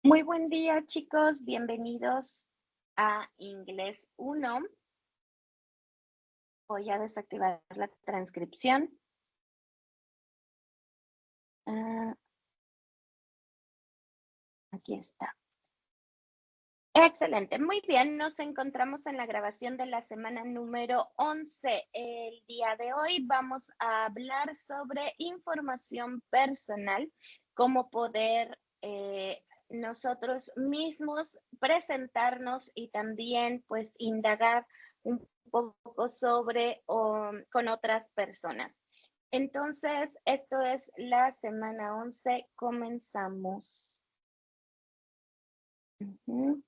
Muy buen día, chicos. Bienvenidos a Inglés 1. Voy a desactivar la transcripción. Ah, aquí está. Excelente, muy bien. Nos encontramos en la grabación de la semana número 11. El día de hoy vamos a hablar sobre información personal, cómo poder nosotros mismos presentarnos y también pues indagar un poco sobre con otras personas. Entonces, esto es la semana 11. Comenzamos. Ujú.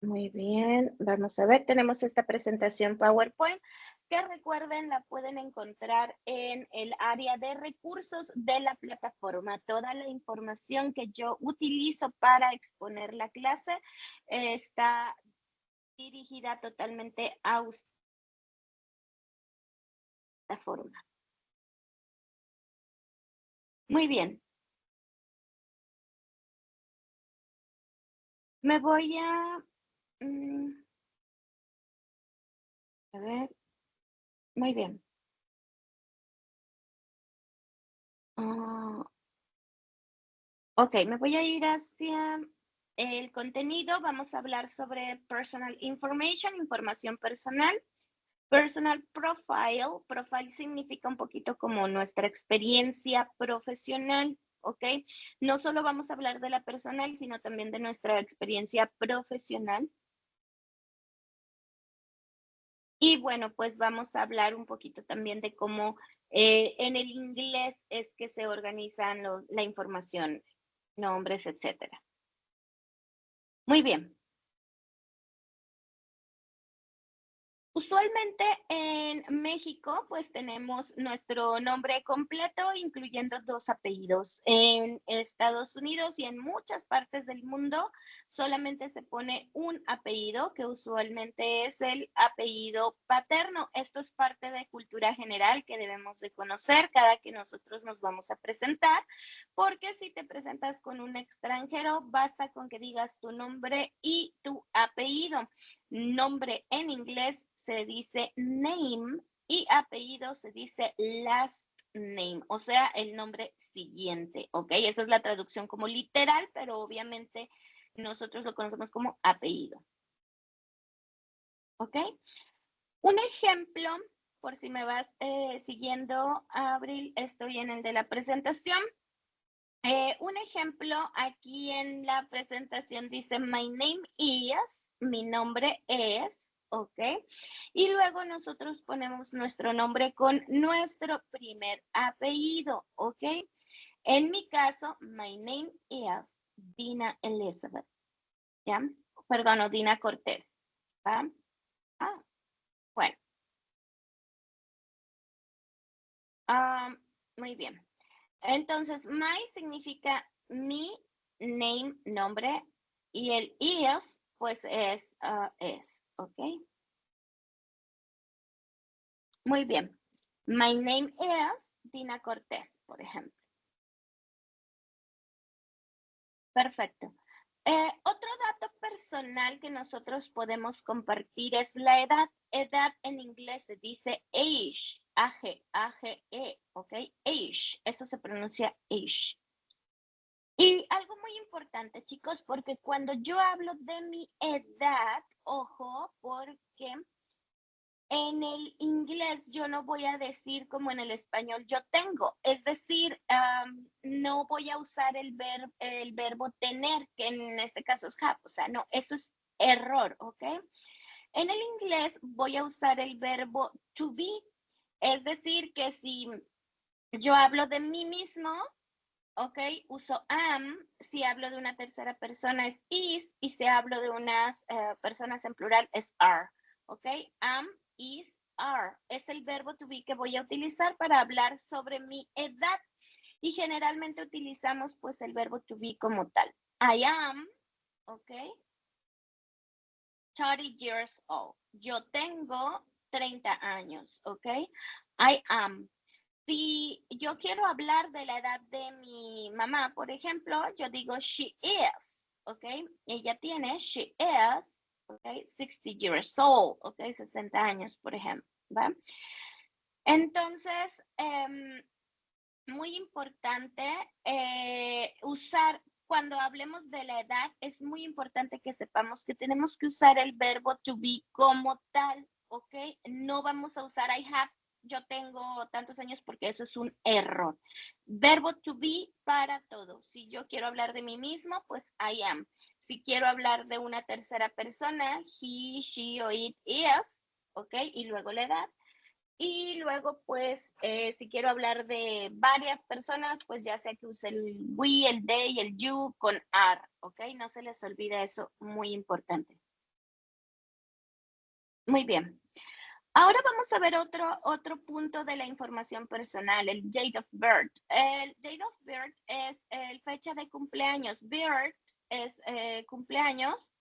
Muy bien, vamos a ver, tenemos esta presentación PowerPoint que recuerden la pueden encontrar en el área de recursos de la plataforma. Toda la información que yo utilizo para exponer la clase está dirigida totalmente a esta forma. Muy bien, me voy mm, a ver, muy bien. Ah, Ok, me voy a ir hacia el contenido. Vamos a hablar sobre personal information, información personal. Personal profile. Profile significa un poquito como nuestra experiencia profesional, ¿ok? No solo vamos a hablar de la personal, sino también de nuestra experiencia profesional. Y bueno, pues vamos a hablar un poquito también de cómo en el inglés es que se organizan la información, nombres, etcétera. Muy bien. Usualmente en México, pues tenemos nuestro nombre completo, incluyendo dos apellidos. En Estados Unidos y en muchas partes del mundo solamente se pone un apellido, que usualmente es el apellido paterno. Esto es parte de cultura general que debemos de conocer cada que nosotros nos vamos a presentar, porque si te presentas con un extranjero, basta con que digas tu nombre y tu apellido. Nombre en inglés se dice name y apellido se dice last name, o sea, el nombre siguiente, ¿ok? Esa es la traducción como literal, pero obviamente nosotros lo conocemos como apellido, ¿ok? Un ejemplo, por si me vas siguiendo, Abril, estoy en el de la presentación. Un ejemplo aquí en la presentación dice, my name is, mi nombre es, ¿ok? Y luego nosotros ponemos nuestro nombre con nuestro primer apellido, ¿ok? En mi caso, my name is Dina Elizabeth, ¿ya? Perdón, Dina Cortés, ¿va? Ah, bueno, ah, muy bien. Entonces, my significa mi, name, nombre, y el is, pues es, ¿ok? Muy bien. My name is Dina Cortés, por ejemplo. Perfecto. Otro dato personal que nosotros podemos compartir es la edad. Edad en inglés se dice age, A-G-E, ¿ok? Age, eso se pronuncia age. Y algo muy importante, chicos, porque cuando yo hablo de mi edad, ojo, porque en el inglés yo no voy a decir como en el español yo tengo, es decir, no voy a usar el verbo tener, que en este caso es have, o sea, no, eso es error, ¿ok? En el inglés voy a usar el verbo to be, es decir, que si yo hablo de mí mismo, ¿ok? Uso am, si hablo de una tercera persona es is, y si hablo de unas personas en plural es are, ¿ok? Am, is, are. Es el verbo to be que voy a utilizar para hablar sobre mi edad. Y generalmente utilizamos pues el verbo to be como tal. I am, ¿ok? 30 years old. Yo tengo 30 años, ¿ok? I am. Si yo quiero hablar de la edad de mi mamá, por ejemplo, yo digo she is, ¿ok? Ella tiene, she is, ¿ok? 60 years old, ¿ok? 60 años, por ejemplo, ¿va? Entonces, muy importante usar, cuando hablemos de la edad, es muy importante que sepamos que tenemos que usar el verbo to be como tal, ¿ok? No vamos a usar I have, yo tengo tantos años, porque eso es un error. Verbo to be para todo. Si yo quiero hablar de mí mismo, pues I am. Si quiero hablar de una tercera persona, he, she o it is, ¿ok? Y luego la edad. Y luego, pues, si quiero hablar de varias personas, pues ya sea que use el we, el they, el you con are, ¿ok? No se les olvide eso, muy importante. Muy bien. Ahora vamos a ver otro punto de la información personal, el date of birth. El date of birth es fecha de cumpleaños. Birth es cumpleaños,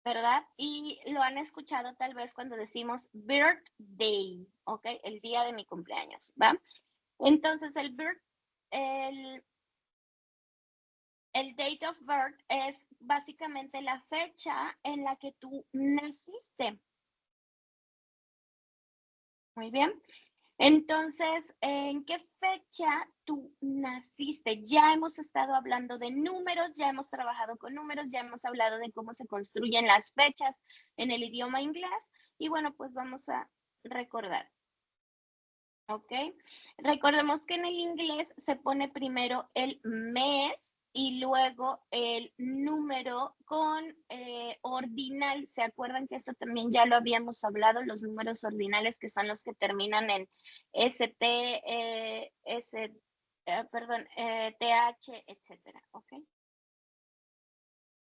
¿verdad? Y lo han escuchado tal vez cuando decimos birthday, ¿ok? El día de mi cumpleaños, ¿va? Entonces, el date of birth es básicamente la fecha en la que tú naciste. Muy bien. Entonces, ¿en qué fecha tú naciste? Ya hemos estado hablando de números, ya hemos trabajado con números, ya hemos hablado de cómo se construyen las fechas en el idioma inglés. Y bueno, pues vamos a recordar. ¿Ok? Recordemos que en el inglés se pone primero el mes y luego el número con ordinal. ¿Se acuerdan que esto también ya lo habíamos hablado? Los números ordinales, que son los que terminan en ST, TH, etcétera. ¿Ok?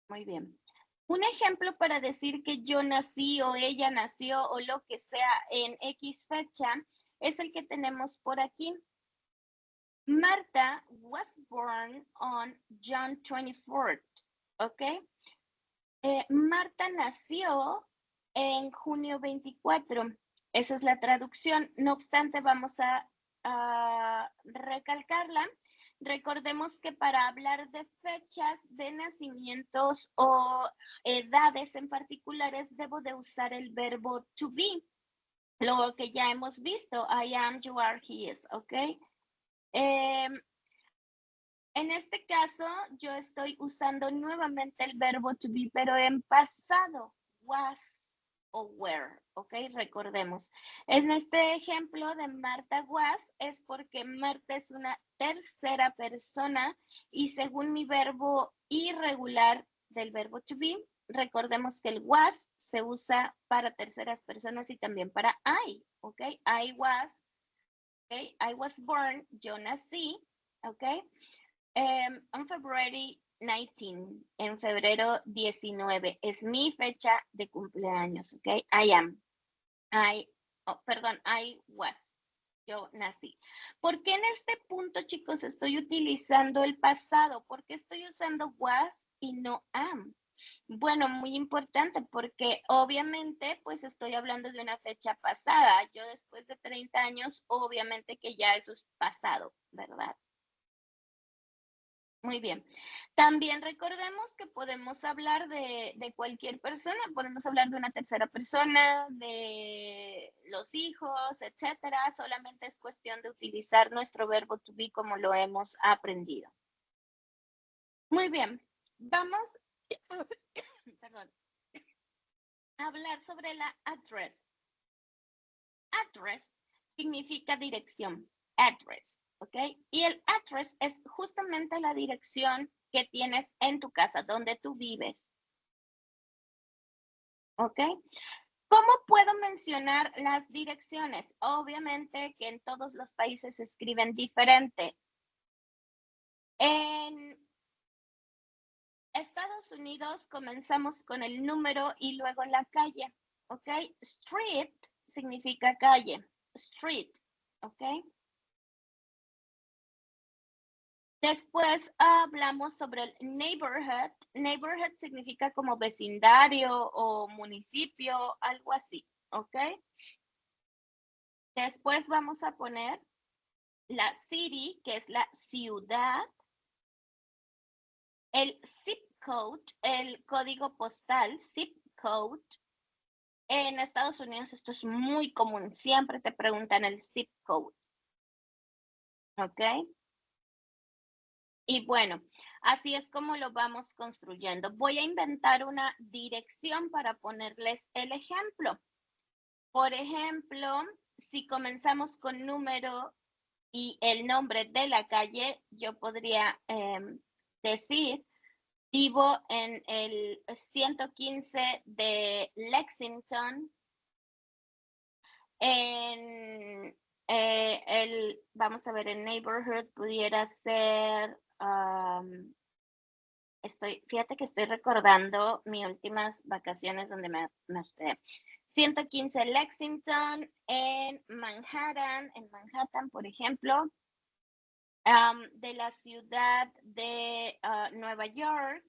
Muy bien. Un ejemplo para decir que yo nací o ella nació o lo que sea en X fecha es el que tenemos por aquí. Marta was born on June 24th, ¿ok? Marta nació en junio 24. Esa es la traducción. No obstante, vamos a recalcarla. Recordemos que para hablar de fechas de nacimientos o edades en particulares, debo de usar el verbo to be. Lo que ya hemos visto, I am, you are, he is, ¿ok? En este caso, yo estoy usando nuevamente el verbo to be, pero en pasado, was o were, ¿ok? Recordemos. En este ejemplo de Marta was es porque Marta es una tercera persona y según mi verbo irregular del verbo to be, recordemos que el was se usa para terceras personas y también para I, ¿ok? I was, ¿ok? I was born, yo nací, ¿ok? On February 19, en febrero 19, es mi fecha de cumpleaños, ¿ok? I am. I was. Yo nací. ¿Por qué en este punto, chicos, estoy utilizando el pasado? ¿Por qué estoy usando was y no am? Bueno, muy importante porque obviamente pues estoy hablando de una fecha pasada. Yo después de 30 años, obviamente que ya eso es pasado, ¿verdad? Muy bien. También recordemos que podemos hablar de cualquier persona, podemos hablar de una tercera persona, de los hijos, etcétera. Solamente es cuestión de utilizar nuestro verbo to be como lo hemos aprendido. Muy bien. Vamos perdón, a hablar sobre la address. Address significa dirección. Address. ¿Ok? Y el address es justamente la dirección que tienes en tu casa, donde tú vives. ¿Ok? ¿Cómo puedo mencionar las direcciones? Obviamente que en todos los países se escriben diferente. En Estados Unidos comenzamos con el número y luego la calle. ¿Ok? Street significa calle. Street. ¿Ok? Después hablamos sobre el neighborhood. Neighborhood significa como vecindario o municipio, algo así, ¿ok? Después vamos a poner la city, que es la ciudad, el zip code, el código postal, zip code. En Estados Unidos esto es muy común, siempre te preguntan el zip code. ¿Ok? Y bueno, así es como lo vamos construyendo. Voy a inventar una dirección para ponerles el ejemplo. Por ejemplo, si comenzamos con número y el nombre de la calle, yo podría decir, vivo en el 115 de Lexington, en vamos a ver, el neighborhood pudiera ser, fíjate que estoy recordando mis últimas vacaciones donde me hospedé. 115 Lexington, en Manhattan, por ejemplo, de la ciudad de Nueva York,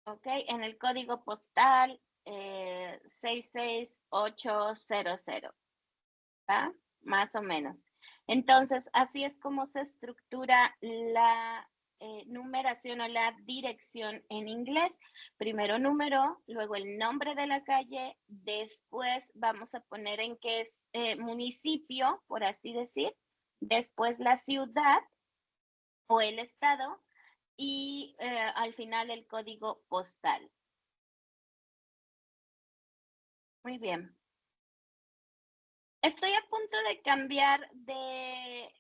ok, en el código postal 66800, ¿va? Más o menos. Entonces, así es como se estructura la numeración o la dirección en inglés. Primero número, luego el nombre de la calle, después vamos a poner en qué es municipio, por así decir, después la ciudad o el estado y al final el código postal. Muy bien. Estoy a punto de cambiar de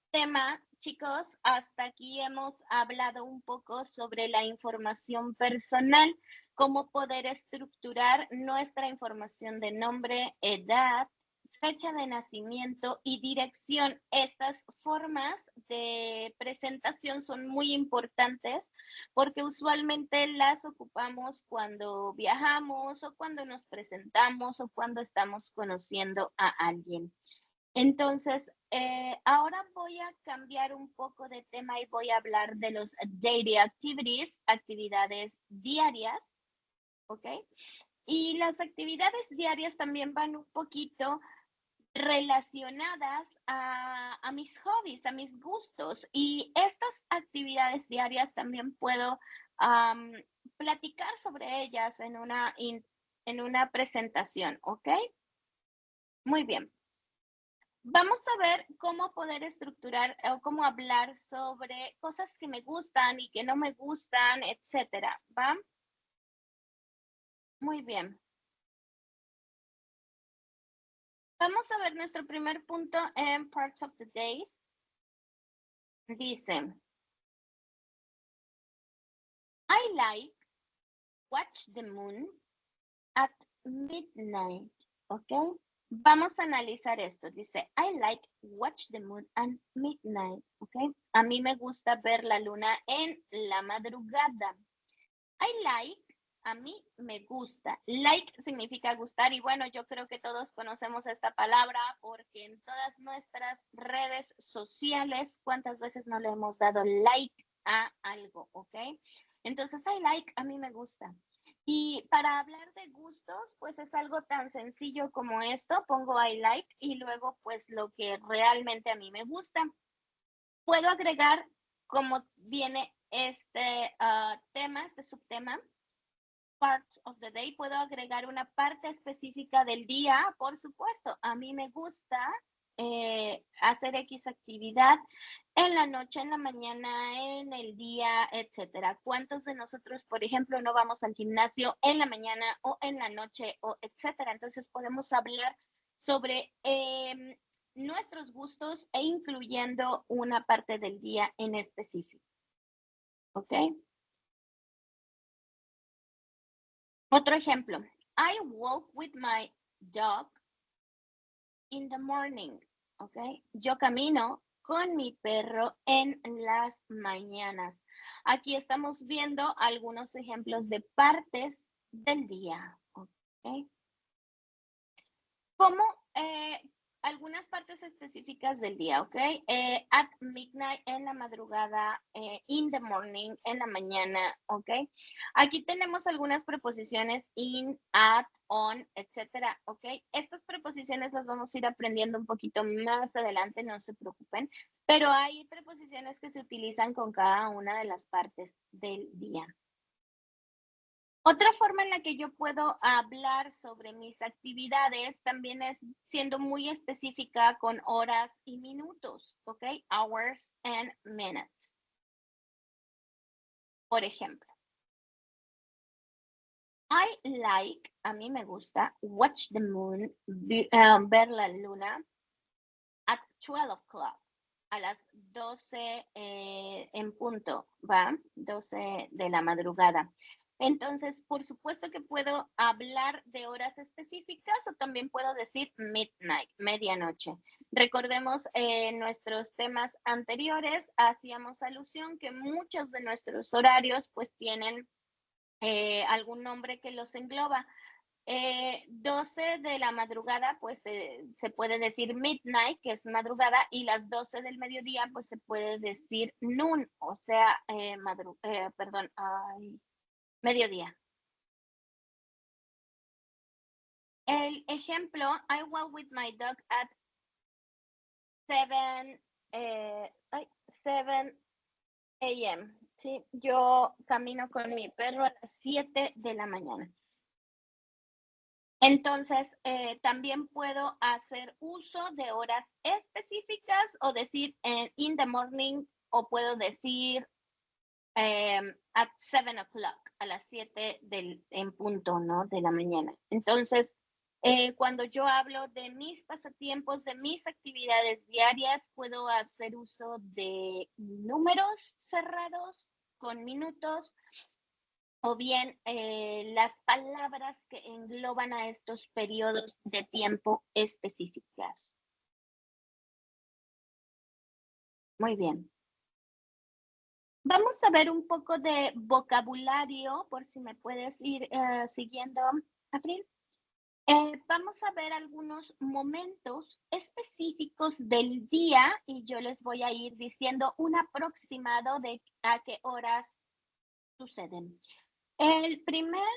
tema, chicos. Hasta aquí hemos hablado un poco sobre la información personal, cómo poder estructurar nuestra información de nombre, edad, fecha de nacimiento y dirección. Estas formas de presentación son muy importantes porque usualmente las ocupamos cuando viajamos o cuando nos presentamos o cuando estamos conociendo a alguien. Entonces, ahora voy a cambiar un poco de tema y voy a hablar de los daily activities, actividades diarias, ¿ok? Y las actividades diarias también van un poquito relacionadas a mis hobbies, a mis gustos. Y estas actividades diarias también puedo platicar sobre ellas en una presentación, ¿ok? Muy bien. Vamos a ver cómo poder estructurar o cómo hablar sobre cosas que me gustan y que no me gustan, etcétera, ¿va? Muy bien. Vamos a ver nuestro primer punto en Parts of the Days. Dice, I like watch the moon at midnight, ¿ok? Vamos a analizar esto. Dice, I like watch the moon at midnight, ¿ok? A mí me gusta ver la luna en la madrugada. I like, a mí me gusta. Like significa gustar y bueno, yo creo que todos conocemos esta palabra porque en todas nuestras redes sociales, ¿cuántas veces no le hemos dado like a algo, ok? Entonces, I like, a mí me gusta. Y para hablar de gustos, pues es algo tan sencillo como esto, pongo I like y luego pues lo que realmente a mí me gusta. Puedo agregar, como viene este tema, este subtema, parts of the day, puedo agregar una parte específica del día, por supuesto. A mí me gusta hacer X actividad en la noche, en la mañana, en el día, etcétera. ¿Cuántos de nosotros, por ejemplo, no vamos al gimnasio en la mañana o en la noche o etcétera? Entonces podemos hablar sobre nuestros gustos e incluyendo una parte del día en específico. ¿Ok? Otro ejemplo. I walk with my dog in the morning. ¿Ok? Yo camino con mi perro en las mañanas. Aquí estamos viendo algunos ejemplos de partes del día. ¿Ok? ¿Cómo algunas partes específicas del día, ¿ok? At midnight, en la madrugada, in the morning, en la mañana, ¿ok? Aquí tenemos algunas preposiciones in, at, on, etcétera, ¿ok? Estas preposiciones las vamos a ir aprendiendo un poquito más adelante, no se preocupen, pero hay preposiciones que se utilizan con cada una de las partes del día. Otra forma en la que yo puedo hablar sobre mis actividades también es siendo muy específica con horas y minutos, ¿ok? Hours and minutes. Por ejemplo, a mí me gusta, watch the moon, ver la luna, at 12 o'clock, a las 12 en punto, ¿va? 12 de la madrugada. Entonces, por supuesto que puedo hablar de horas específicas o también puedo decir midnight, medianoche. Recordemos nuestros temas anteriores, hacíamos alusión que muchos de nuestros horarios pues tienen algún nombre que los engloba. 12 de la madrugada, pues se puede decir midnight, que es madrugada, y las 12 del mediodía, pues se puede decir noon, o sea, mediodía. El ejemplo, I walk with my dog at 7 a.m. ¿sí? Yo camino con mi perro a las 7 de la mañana. Entonces, también puedo hacer uso de horas específicas o decir in the morning o puedo decir at 7 o'clock, a las 7 en punto, ¿no? De la mañana. Entonces, cuando yo hablo de mis pasatiempos, de mis actividades diarias, puedo hacer uso de números cerrados con minutos o bien las palabras que engloban a estos periodos de tiempo específicas. Muy bien. Vamos a ver un poco de vocabulario, por si me puedes ir siguiendo, April. Vamos a ver algunos momentos específicos del día y yo les voy a ir diciendo un aproximado de a qué horas suceden. El primer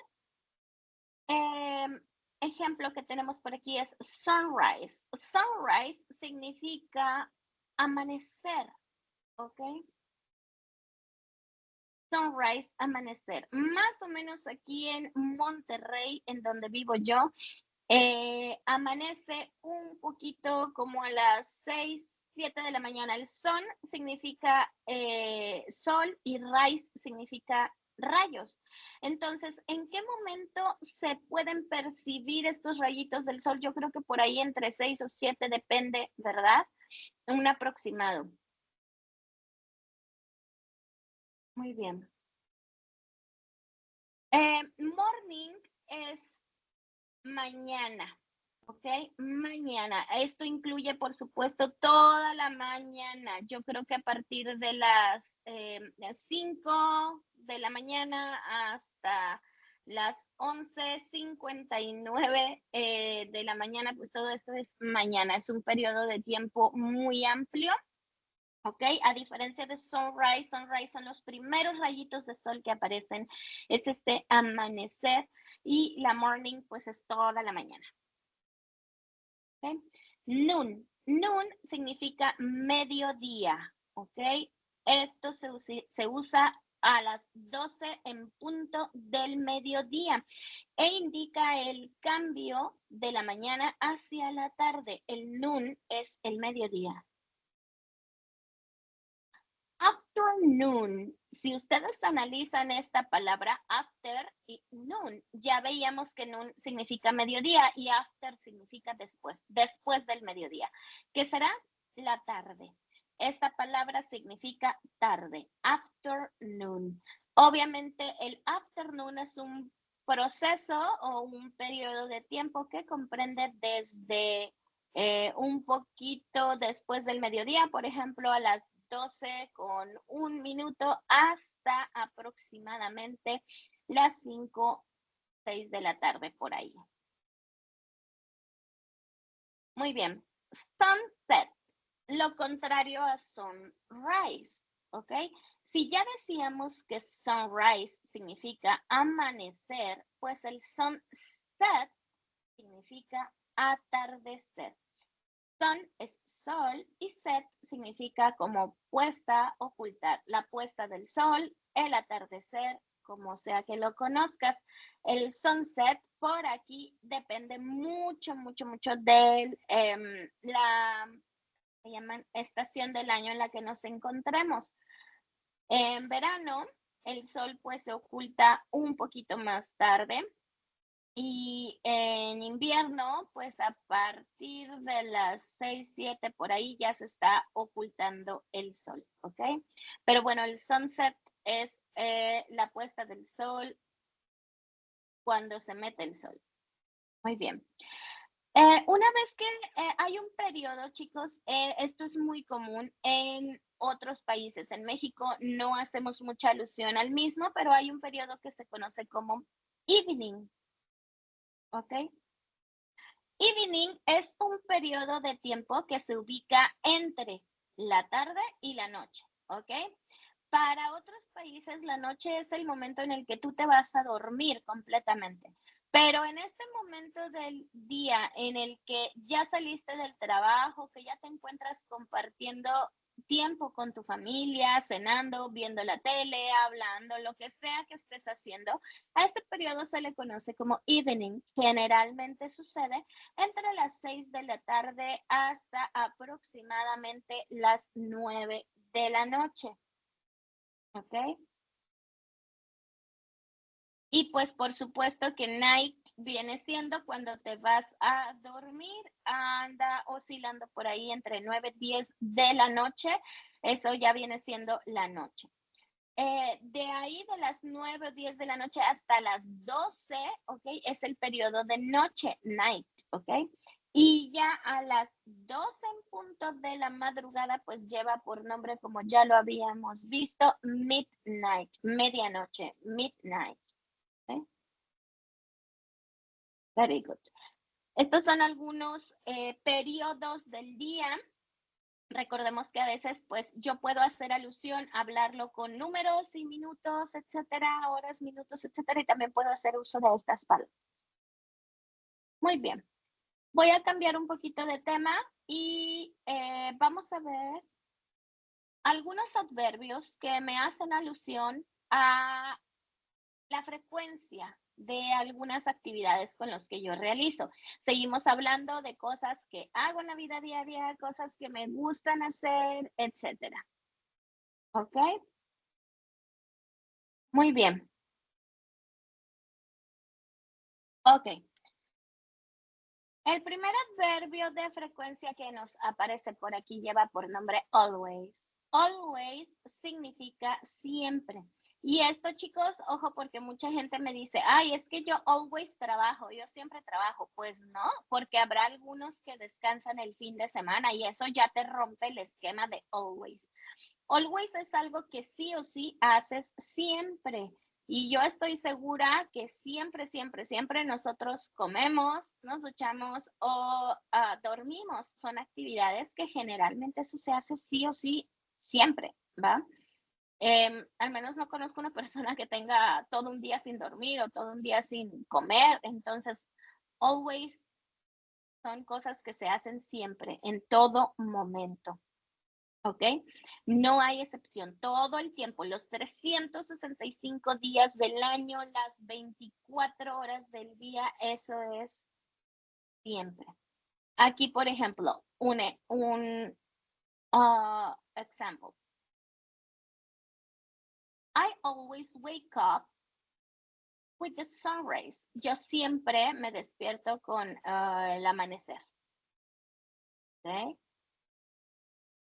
ejemplo que tenemos por aquí es sunrise. Sunrise significa amanecer, ¿ok? Sunrise, amanecer. Más o menos aquí en Monterrey, en donde vivo yo, amanece un poquito como a las 6, 7 de la mañana. El sun significa sol y rise significa rayos. Entonces, ¿en qué momento se pueden percibir estos rayitos del sol? Yo creo que por ahí entre 6 o 7 depende, ¿verdad? Un aproximado. Muy bien. Morning es mañana, ¿ok? Mañana. Esto incluye, por supuesto, toda la mañana. Yo creo que a partir de las 5 de la mañana hasta las 11:59 de la mañana, pues todo esto es mañana. Es un periodo de tiempo muy amplio. ¿Ok? A diferencia de sunrise, sunrise son los primeros rayitos de sol que aparecen, es este amanecer y la morning pues es toda la mañana. ¿Ok? Noon, noon significa mediodía, ¿ok? Esto se usa a las 12 en punto del mediodía e indica el cambio de la mañana hacia la tarde. El noon es el mediodía. Afternoon. Si ustedes analizan esta palabra after y noon, ya veíamos que noon significa mediodía y after significa después, después del mediodía, que será la tarde. Esta palabra significa tarde, afternoon. Obviamente el afternoon es un proceso o un periodo de tiempo que comprende desde un poquito después del mediodía, por ejemplo, a las 12 con un minuto hasta aproximadamente las 5, 6 de la tarde por ahí. Muy bien. sunset, lo contrario a sunrise, ¿ok? Si ya decíamos que sunrise significa amanecer, pues el sunset significa atardecer. Sun es sol y set significa como puesta, ocultar. La puesta del sol, el atardecer, como sea que lo conozcas. El sunset por aquí depende mucho, mucho, mucho de la se llaman estación del año en la que nos encontremos. En verano, el sol pues se oculta un poquito más tarde. Y en invierno, pues a partir de las 6, 7 por ahí ya se está ocultando el sol, ¿ok? Pero bueno, el sunset es la puesta del sol cuando se mete el sol. Muy bien. Una vez que hay un periodo, chicos, esto es muy común en otros países. En México no hacemos mucha alusión al mismo, pero hay un periodo que se conoce como evening, ¿ok? Evening es un periodo de tiempo que se ubica entre la tarde y la noche, ¿ok? Para otros países, la noche es el momento en el que tú te vas a dormir completamente. Pero en este momento del día en el que ya saliste del trabajo, que ya te encuentras compartiendo tiempo con tu familia, cenando, viendo la tele, hablando, lo que sea que estés haciendo, a este periodo se le conoce como evening. Generalmente sucede entre las 6 de la tarde hasta aproximadamente las 9 de la noche. ¿Ok? Y pues por supuesto que night viene siendo cuando te vas a dormir, anda oscilando por ahí entre 9 y 10 de la noche, eso ya viene siendo la noche. De ahí de las 9 o 10 de la noche hasta las 12, ¿ok? Es el periodo de noche, night, ¿ok? Y ya a las 12 en punto de la madrugada, pues lleva por nombre, como ya lo habíamos visto, midnight, medianoche, midnight. ¿Okay? Very good. Estos son algunos periodos del día. Recordemos que a veces, pues, yo puedo hacer alusión, hablarlo con números y minutos, etcétera, horas, minutos, etcétera, y también puedo hacer uso de estas palabras. Muy bien. Voy a cambiar un poquito de tema y vamos a ver algunos adverbios que me hacen alusión a la frecuencia de algunas actividades con los que yo realizo. Seguimos hablando de cosas que hago en la vida diaria, cosas que me gustan hacer, etcétera. ¿Ok? Muy bien. Ok. El primer adverbio de frecuencia que nos aparece por aquí lleva por nombre always. Always significa siempre. Y esto, chicos, ojo, porque mucha gente me dice, ay, es que yo always trabajo, yo siempre trabajo. Pues no, porque habrá algunos que descansan el fin de semana y eso ya te rompe el esquema de always. Always es algo que sí o sí haces siempre. Y yo estoy segura que siempre, siempre, siempre nosotros comemos, nos duchamos o dormimos. Son actividades que generalmente eso se hace sí o sí siempre, ¿va? Al menos no conozco una persona que tenga todo un día sin dormir o todo un día sin comer. Entonces, always son cosas que se hacen siempre, en todo momento. ¿Ok? No hay excepción. Todo el tiempo, los 365 días del año, las 24 horas del día, eso es siempre. Aquí, por ejemplo, un example. I always wake up with the sunrise. Yo siempre me despierto con el amanecer. ¿Ok?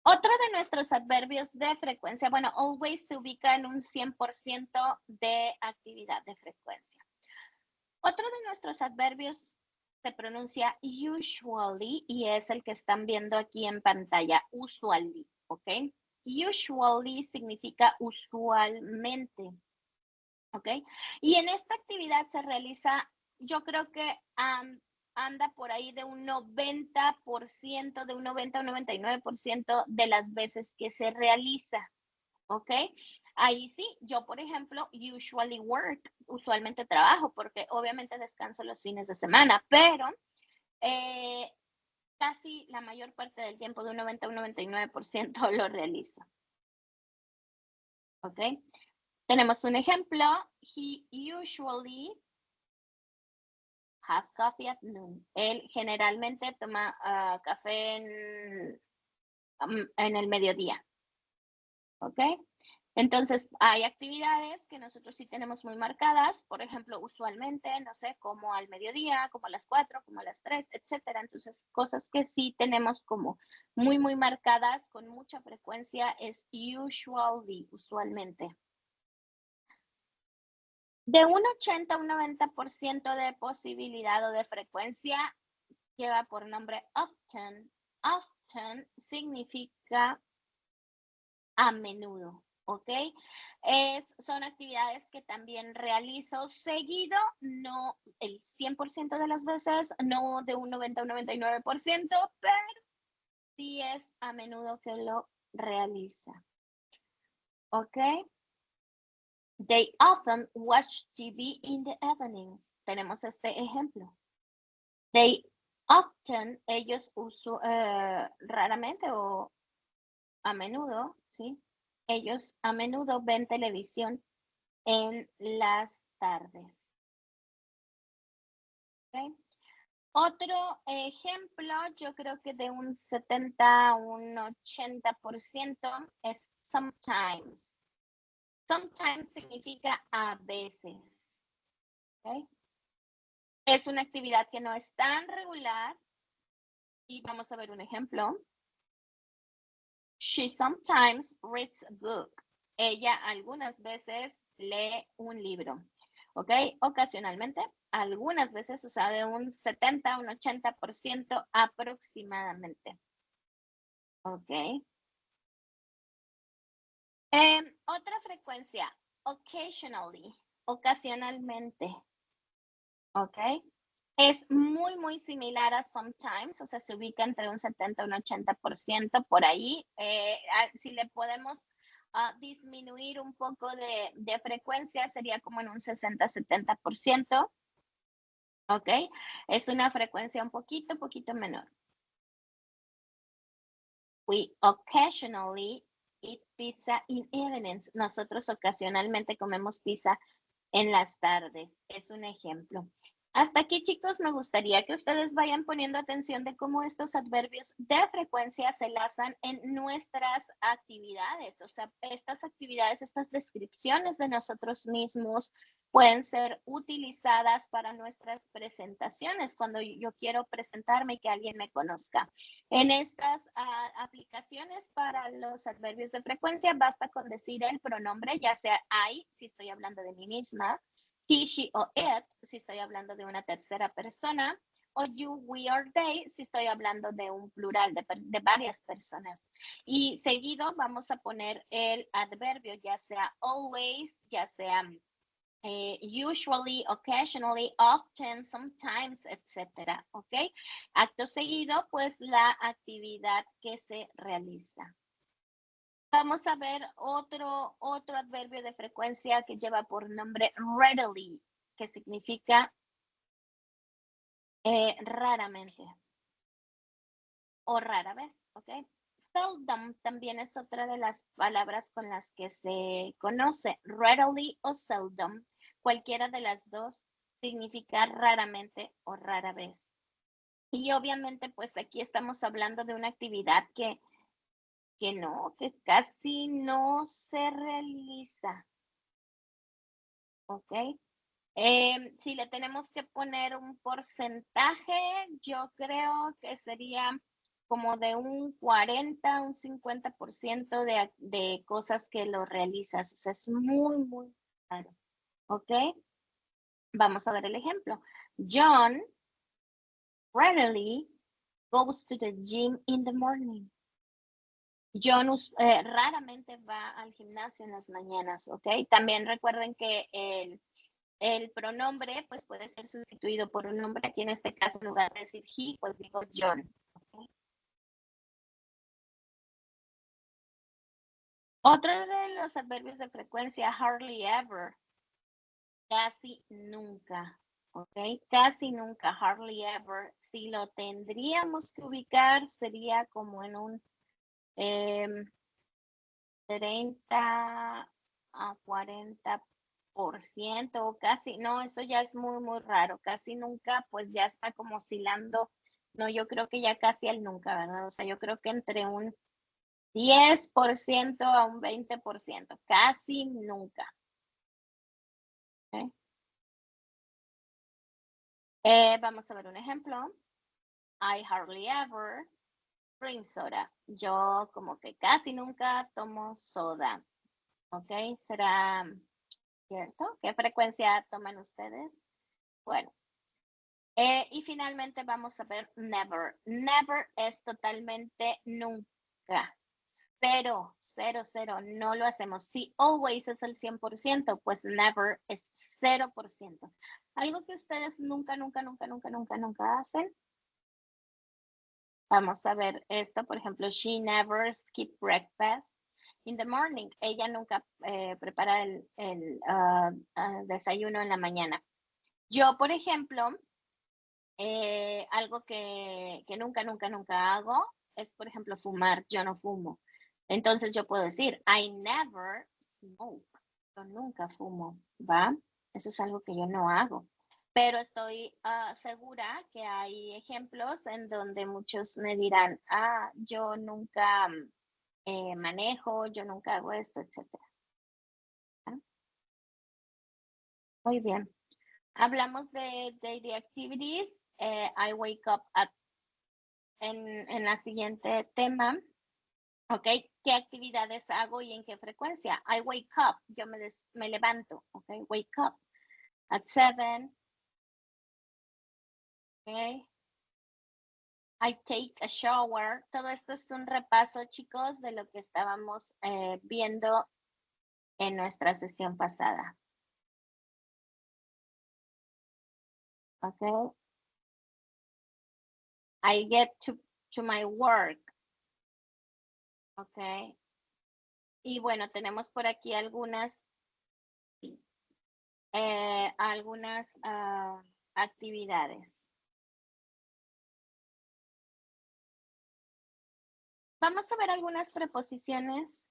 Otro de nuestros adverbios de frecuencia, bueno, always se ubica en un 100% de actividad de frecuencia. Otro de nuestros adverbios se pronuncia usually y es el que están viendo aquí en pantalla, usually, ¿ok? Usually significa usualmente, ¿ok? Y en esta actividad se realiza, yo creo que anda por ahí de un 90%, de un 90 a un 99% de las veces que se realiza. ¿Ok? Ahí sí, yo por ejemplo, usually work, usualmente trabajo porque obviamente descanso los fines de semana, pero casi la mayor parte del tiempo, de un 90 a un 99% lo realizo. ¿Ok? Tenemos un ejemplo. He usually has coffee at noon. Él generalmente toma café en el mediodía. ¿Ok? Entonces, hay actividades que nosotros sí tenemos muy marcadas, por ejemplo, usualmente, no sé, como al mediodía, como a las 4, como a las 3, etcétera. Entonces, cosas que sí tenemos como muy marcadas con mucha frecuencia es usually, usualmente. De un 80 a un 90% de posibilidad o de frecuencia lleva por nombre often. Often significa a menudo. ¿Ok? Son actividades que también realizo seguido, no el 100% de las veces, no de un 90 a un 99%, pero sí es a menudo que lo realiza. ¿Ok? They often watch TV in the evenings. Tenemos este ejemplo. They often, ellos raramente o a menudo, ¿sí? Ellos a menudo ven televisión en las tardes. ¿Okay? Otro ejemplo, yo creo que de un 70 a un 80% es sometimes. Sometimes significa a veces. ¿Okay? Es una actividad que no es tan regular y vamos a ver un ejemplo. She sometimes reads a book. Ella algunas veces lee un libro. ¿Ok? Ocasionalmente, algunas veces, o sea, de un 70 a un 80% aproximadamente. ¿Ok? Otra frecuencia, occasionally, ocasionalmente. ¿Ok? Es muy similar a sometimes, o sea, se ubica entre un 70 y un 80% por ahí. Si le podemos disminuir un poco de frecuencia, sería como en un 60-70%. ¿Ok? Es una frecuencia un poquito menor. We occasionally eat pizza in evenings. Nosotros ocasionalmente comemos pizza en las tardes. Es un ejemplo. Hasta aquí, chicos, me gustaría que ustedes vayan poniendo atención de cómo estos adverbios de frecuencia se enlazan en nuestras actividades. O sea, estas actividades, estas descripciones de nosotros mismos pueden ser utilizadas para nuestras presentaciones, cuando yo quiero presentarme y que alguien me conozca. En estas aplicaciones para los adverbios de frecuencia, basta con decir el pronombre, ya sea I, si estoy hablando de mí misma, he, she o it, si estoy hablando de una tercera persona, o you, we or they, si estoy hablando de un plural, de varias personas. Y seguido vamos a poner el adverbio, ya sea always, ya sea usually, occasionally, often, sometimes, etcétera. ¿Ok? Acto seguido, pues la actividad que se realiza. Vamos a ver otro adverbio de frecuencia que lleva por nombre readily, que significa raramente o rara vez, ¿ok? Seldom también es otra de las palabras con las que se conoce, readily o seldom. Cualquiera de las dos significa raramente o rara vez. Y obviamente, pues aquí estamos hablando de una actividad que casi no se realiza. ¿Ok? Si le tenemos que poner un porcentaje, yo creo que sería como de un 40, un 50% de cosas que lo realizas. O sea, es muy raro. ¿Ok? Vamos a ver el ejemplo. John rarely goes to the gym in the morning. John raramente va al gimnasio en las mañanas, ¿ok? También recuerden que el pronombre pues puede ser sustituido por un nombre. Aquí en este caso, en lugar de decir he, pues digo John. ¿Okay? Otro de los adverbios de frecuencia, hardly ever, casi nunca. ¿Ok? Casi nunca, hardly ever. Si lo tendríamos que ubicar, sería como en un 30 a 40% o casi, no, eso ya es muy, muy raro. Casi nunca, pues ya está como oscilando. No, yo creo que ya casi al nunca, ¿verdad? O sea, yo creo que entre un 10% a un 20%, casi nunca. ¿Okay? Vamos a ver un ejemplo. I hardly ever drink soda. Yo como que casi nunca tomo soda. ¿Ok? ¿Será cierto? ¿Qué frecuencia toman ustedes? Bueno. Y finalmente vamos a ver never. Never es totalmente nunca. Cero, cero, cero. No lo hacemos. Si always es el 100%, pues never es 0%. Algo que ustedes nunca, nunca, nunca, nunca, nunca, nunca hacen. Vamos a ver esto, por ejemplo, she never skip breakfast in the morning. Ella nunca prepara el desayuno en la mañana. Yo, por ejemplo, algo que nunca, nunca, nunca hago es, por ejemplo, fumar. Yo no fumo. Entonces yo puedo decir, I never smoke. Yo nunca fumo, ¿va? Eso es algo que yo no hago. Pero estoy segura que hay ejemplos en donde muchos me dirán, yo nunca manejo, yo nunca hago esto, etcétera. Muy bien. Hablamos de daily activities. I wake up at en la siguiente tema. ¿Ok? ¿Qué actividades hago y en qué frecuencia? I wake up. Yo me levanto. ¿Ok? Wake up at 7. ¿Ok? I take a shower. Todo esto es un repaso, chicos, de lo que estábamos viendo en nuestra sesión pasada. ¿Ok? I get to my work. ¿Ok? Y bueno, tenemos por aquí algunas actividades. Vamos a ver algunas preposiciones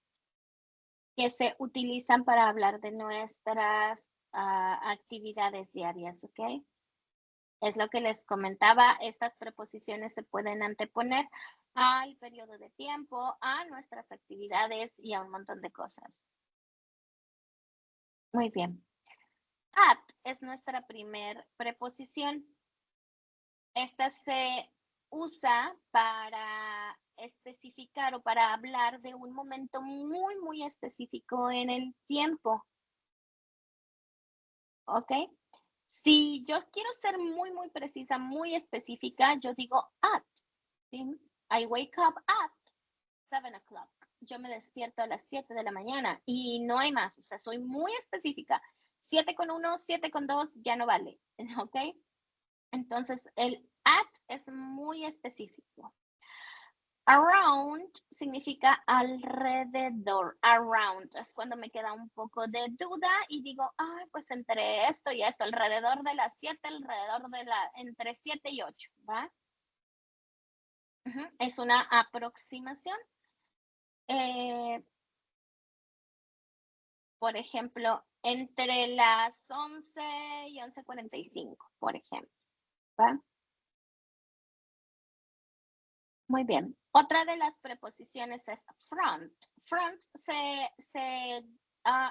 que se utilizan para hablar de nuestras actividades diarias, ¿ok? Es lo que les comentaba, estas preposiciones se pueden anteponer al periodo de tiempo, a nuestras actividades y a un montón de cosas. Muy bien. At es nuestra primer preposición. Esta se usa para especificar o para hablar de un momento muy, muy específico en el tiempo. ¿Ok? Si yo quiero ser muy, muy precisa, muy específica, yo digo at. ¿Sí? I wake up at 7 o'clock. Yo me despierto a las 7 de la mañana y no hay más. O sea, soy muy específica. 7:1, 7:2 ya no vale. ¿Ok? Entonces, el at es muy específico. Around significa alrededor. Around es cuando me queda un poco de duda y digo, pues entre esto y esto, alrededor de las 7, alrededor de entre 7 y 8, ¿va? Es una aproximación. Por ejemplo, entre las 11 y 11:45, por ejemplo, ¿va? Muy bien. Otra de las preposiciones es front. Front se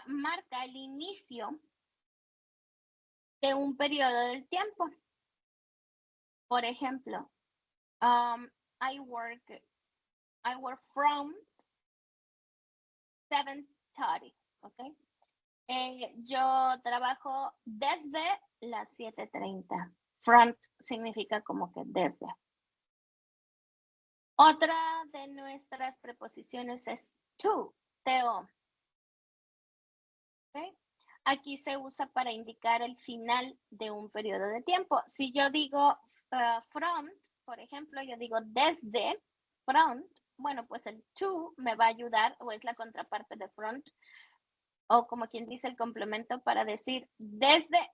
marca el inicio de un periodo del tiempo. Por ejemplo, I work from 7:30, ¿ok? Yo trabajo desde las 7:30. Front significa como que desde. Otra de nuestras preposiciones es to, to. ¿Okay? aquí se usa para indicar el final de un periodo de tiempo. Si yo digo front, por ejemplo, yo digo desde front, bueno, pues el to me va a ayudar, o es la contraparte de front, o como quien dice el complemento para decir desde,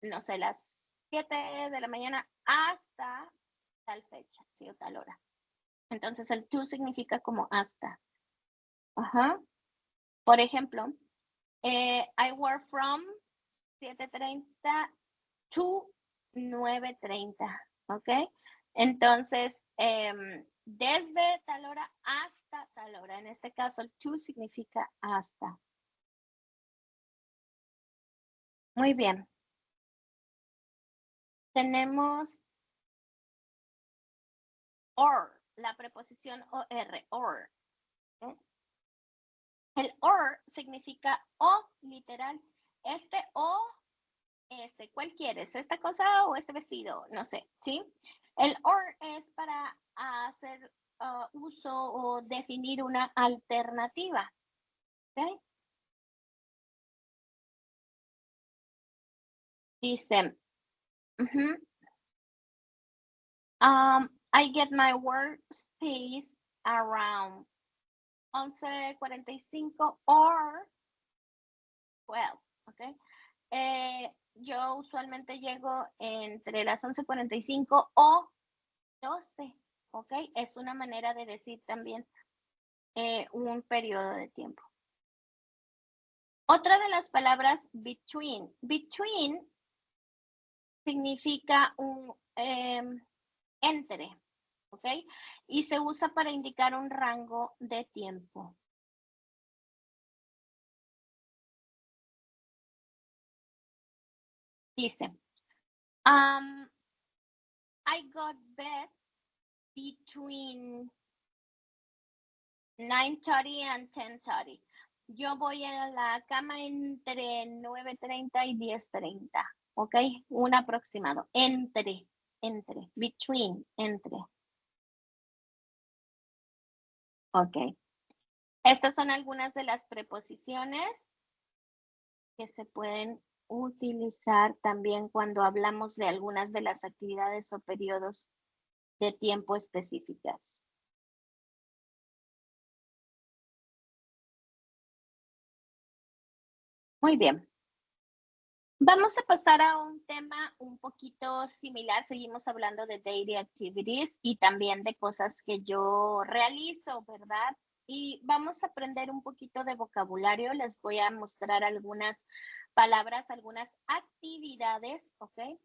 no sé, las 7 de la mañana hasta tal fecha, ¿sí? O tal hora. Entonces el to significa como hasta. Ajá. Por ejemplo, I work from 7:30 to 9:30, ¿ok? Entonces, desde tal hora hasta tal hora. En este caso, el to significa hasta. Muy bien. Tenemos or, la preposición or. ¿eh? El or significa o, literal. Este o, ¿cuál quieres? ¿Esta cosa o este vestido? No sé, ¿sí? El or es para hacer uso o definir una alternativa. ¿Ok? Dice, I get my workspace around 11:45 or 12, ¿ok? Yo usualmente llego entre las 11:45 o 12, ¿ok? Es una manera de decir también un periodo de tiempo. Otra de las palabras between. Between significa un entre, ¿ok? Y se usa para indicar un rango de tiempo. Dice, I got bed between 9:30 and 10:30. Yo voy a la cama entre 9:30 y 10:30, ¿ok? Un aproximado, entre, between, entre. Ok. Estas son algunas de las preposiciones que se pueden utilizar también cuando hablamos de algunas de las actividades o periodos de tiempo específicas. Muy bien. Vamos a pasar a un tema un poquito similar. Seguimos hablando de daily activities y también de cosas que yo realizo, ¿verdad? Y vamos a aprender un poquito de vocabulario. Les voy a mostrar algunas palabras, algunas actividades, ¿ok?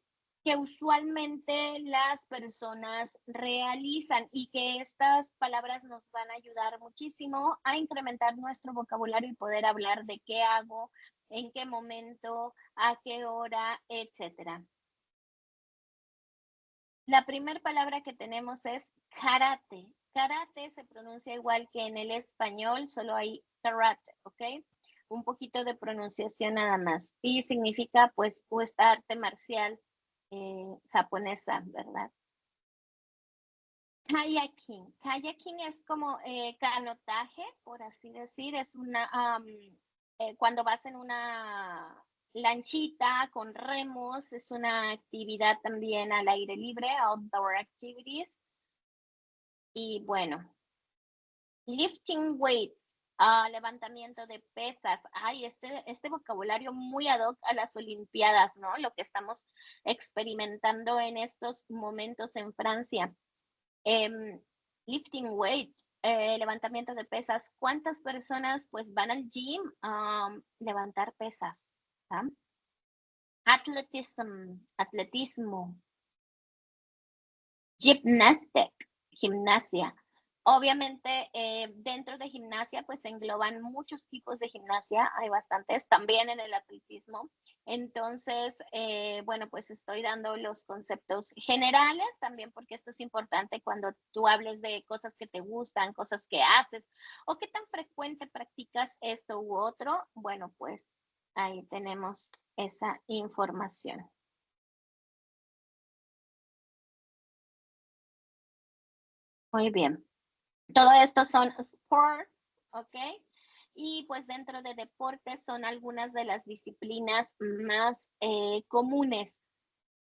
Que usualmente las personas realizan y que estas palabras nos van a ayudar muchísimo a incrementar nuestro vocabulario y poder hablar de qué hago, en qué momento, a qué hora, etcétera. La primera palabra que tenemos es karate. Karate se pronuncia igual que en el español, solo hay karate, ¿ok? Un poquito de pronunciación nada más. Y significa, pues, esta arte marcial japonesa, ¿verdad? Kayaking. Kayaking es como canotaje, por así decir. Es una, cuando vas en una lanchita con remos, es una actividad también al aire libre, outdoor activities. Y bueno, lifting weights, levantamiento de pesas. Ay, este vocabulario muy ad hoc a las Olimpiadas, ¿no? Lo que estamos experimentando en estos momentos en Francia. Lifting weights, levantamiento de pesas. ¿Cuántas personas pues van al gym a levantar pesas? ¿Ah? Atletismo. Gimnasia. Obviamente, dentro de gimnasia, pues se engloban muchos tipos de gimnasia, hay bastantes, también en el atletismo. Entonces, bueno, pues estoy dando los conceptos generales también, porque esto es importante cuando tú hables de cosas que te gustan, cosas que haces, o qué tan frecuente practicas esto u otro. Bueno, pues ahí tenemos esa información. Muy bien. Todo esto son sports, ¿ok? y pues dentro de deportes son algunas de las disciplinas más comunes.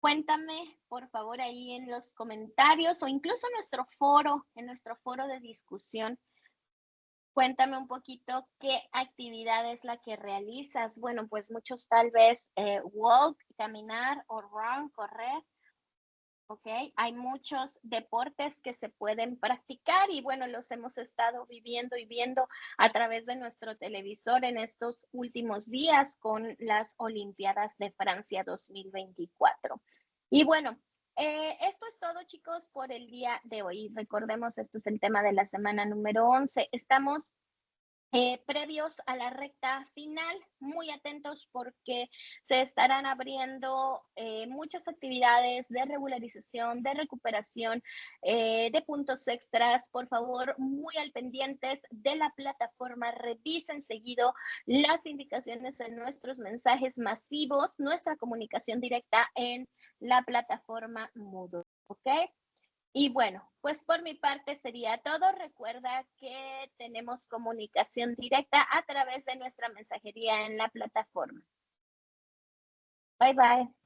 Cuéntame, por favor, ahí en los comentarios o incluso en nuestro foro de discusión, cuéntame un poquito qué actividad es la que realizas. Bueno, pues muchos tal vez walk, caminar o run, correr. ¿Ok? Hay muchos deportes que se pueden practicar y bueno, los hemos estado viviendo y viendo a través de nuestro televisor en estos últimos días con las Olimpiadas de Francia 2024. Y bueno, esto es todo, chicos, por el día de hoy. Recordemos, esto es el tema de la semana número 11. Estamos previos a la recta final, muy atentos porque se estarán abriendo muchas actividades de regularización, de recuperación, de puntos extras. Por favor, muy al pendientes de la plataforma, revisen seguido las indicaciones en nuestros mensajes masivos, nuestra comunicación directa en la plataforma Moodle, ¿ok? Y bueno, pues por mi parte sería todo. Recuerda que tenemos comunicación directa a través de nuestra mensajería en la plataforma. Bye bye.